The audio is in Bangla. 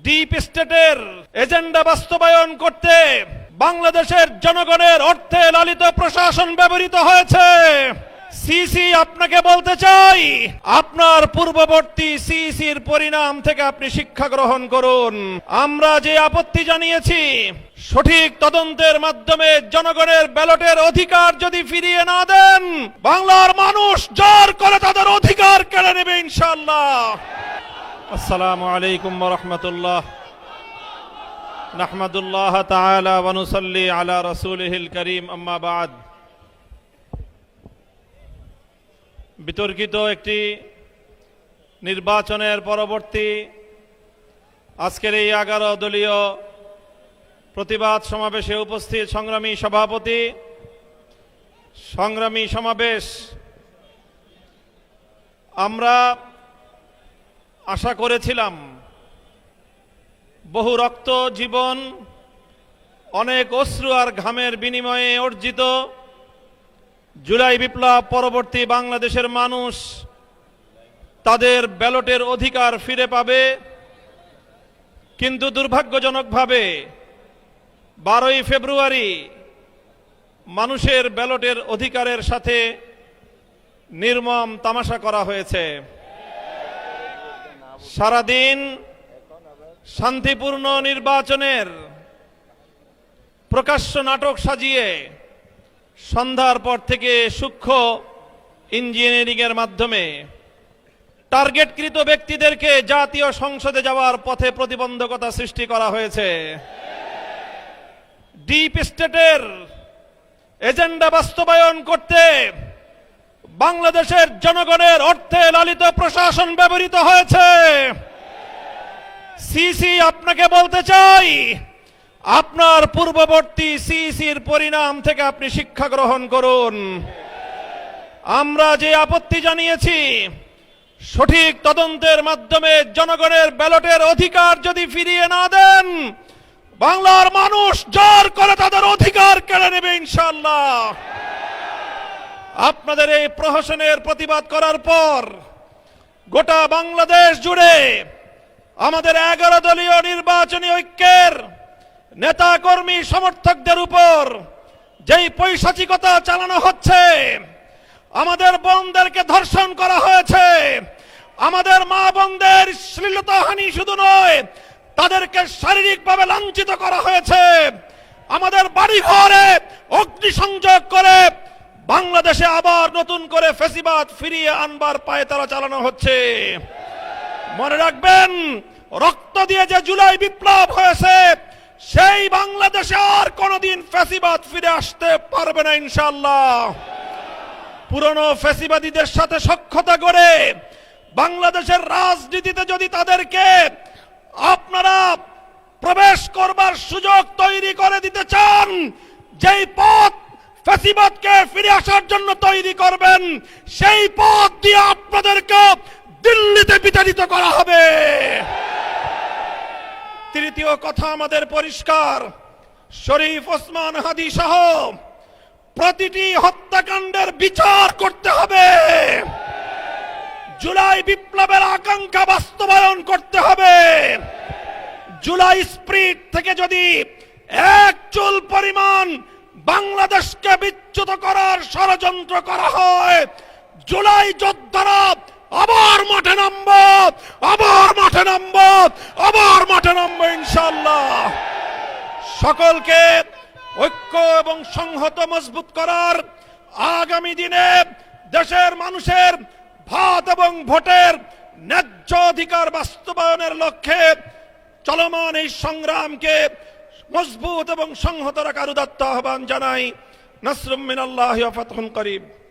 ডিপ স্টেটের এজেন্ডা বাস্তবায়ন করতে বাংলাদেশের জনগণের অর্থে লালিত প্রশাসন ব্যবহৃত হয়েছে। সিসি আপনাকে বলতে চাই, আপনার পূর্ববর্তী সিসির পরিণাম থেকে আপনি শিক্ষা গ্রহণ করুন। আমরা যে আপত্তি জানিয়েছি, সঠিক তদন্তের মাধ্যমে জনগণের ব্যালটের অধিকার যদি ফিরিয়ে না দেন, বাংলার মানুষ জোর করে তাদের অধিকার কেড়ে নেবে ইনশাআল্লাহ। আসসালামু আলাইকুম ওয়া রাহমাতুল্লাহ। নাহমাদুল্লাহ তাআলা ওয়া নুসাল্লি আলা রাসূলিহিল কারীম, আম্মা বা'দ। বিতর্কিত একটি নির্বাচনের পরবর্তী আজকের এই 11 দলীয় প্রতিবাদ সমাবেশে উপস্থিত সংগ্রামী সভাপতি, সংগ্রামী সমাবেশ, আমরা আশা করেছিলাম বহু রক্ত, জীবন, অনেক অশ্রু আর ঘামের বিনিময়ে অর্জিত জুলাই বিপ্লব পরবর্তী বাংলাদেশের মানুষ তাদের ব্যালটের অধিকার ফিরে পাবে। কিন্তু দুর্ভাগ্যজনকভাবে 12ই ফেব্রুয়ারি মানুষের ব্যালটের অধিকারের সাথে নির্মম তামাশা করা হয়েছে। সারাদিন শান্তিপূর্ণ নির্বাচনের প্রকাশ্য নাটক সাজিয়ে সন্ধ্যার পর থেকে সূক্ষ্ম ইঞ্জিনিয়ারিং এর মাধ্যমে টার্গেটকৃত ব্যক্তিদেরকে জাতীয় সংসদে যাওয়ার পথে প্রতিবন্ধকতা সৃষ্টি করা হয়েছে। ডিপ স্টেটের এজেন্ডা বাস্তবায়ন করতে বাংলাদেশের জনগণের অর্থে লালিত প্রশাসন ব্যবহৃত হয়েছে। সিসি আপনাকে বলতে চাই, আপনার পূর্ববর্তী সিসির পরিণাম থেকে আপনি শিক্ষা গ্রহণ করুন। আমরা যে আপত্তি জানিয়েছি, সঠিক তদন্তের মাধ্যমে জনগণের ব্যালটের অধিকার যদি ফিরিয়ে না দেন, বাংলার মানুষ জোর করে তাদের অধিকার কেড়ে নেবে ইনশাআল্লাহ। আপনাদের এই প্রহসনের প্রতিবাদ করার পর গোটা বাংলাদেশ জুড়ে আমাদের 11 দলীয় নির্বাচনী ঐক্যের নেতা কর্মী সমর্থকদের উপর যেই পৈশাচিকতা চালানো হচ্ছে, আমাদের বোনদেরকে ধর্ষণ করা হয়েছে, আমাদের মা বোনদের শ্লীলতাহানি শুধু নয়, তাদেরকে শারীরিকভাবে লাঞ্ছিত করা হয়েছে, আমাদের বাড়ি ঘরে অগ্নিসংযোগ করে বাংলাদেশে আবার নতুন করে ফ্যাসিবাদ ফিরিয়ে আনবার পায়তারা চালানো হচ্ছে। মনে রাখবেন, রক্ত দিয়ে যে জুলাই বিপ্লব হয়েছে, সেই বাংলাদেশে আর কোনদিন ফ্যাসিবাদ ফিরে আসতে পারবে না ইনশাআল্লাহ। পুরনো ফ্যাসিবাদীদের সাথে সখ্যতা করে বাংলাদেশের রাজনীতিতে যদি তাদেরকে আপনারা প্রবেশ করবার সুযোগ তৈরি করে দিতে চান, যেই পথ ফ্যাসিবাদকে ফিরে আসার জন্য তৈরি করবেন, সেই পথ দিয়ে আপনাদেরকে দিল্লিতে বিতাড়িত করা হবে। তৃতীয় কথা আমাদের পরিষ্কার, শরীফ ওসমান হাদি সহ প্রতিটি হত্যাকাণ্ডের বিচার করতে হবে। জুলাই বিপ্লবের আকাঙ্ক্ষা বাস্তবায়ন করতে হবে। জুলাই স্পিরিট থেকে যদি এক চুল পরিমাণ বাংলাদেশকে বিচ্যুত করার ষড়যন্ত্র করা হয়, জুলাই যোদ্ধারা আবার মাঠে নামবো, আবার মাঠে নামবো, আবার মাঠে নামবো ইনশাআল্লাহ। সকলকে ঐক্য এবং সংহত মজবুত করার, আগামী দিনে দেশের মানুষের ভাত এবং ভোটের ন্যায্য অধিকার বাস্তবায়নের লক্ষ্যে চলমান এই সংগ্রামকে মজবুত এবং সংহত রাখার উদাত্ত আহ্বান জানাই। নাসরুম মিনাল্লাহি ওয়া ফাতহুন করিব।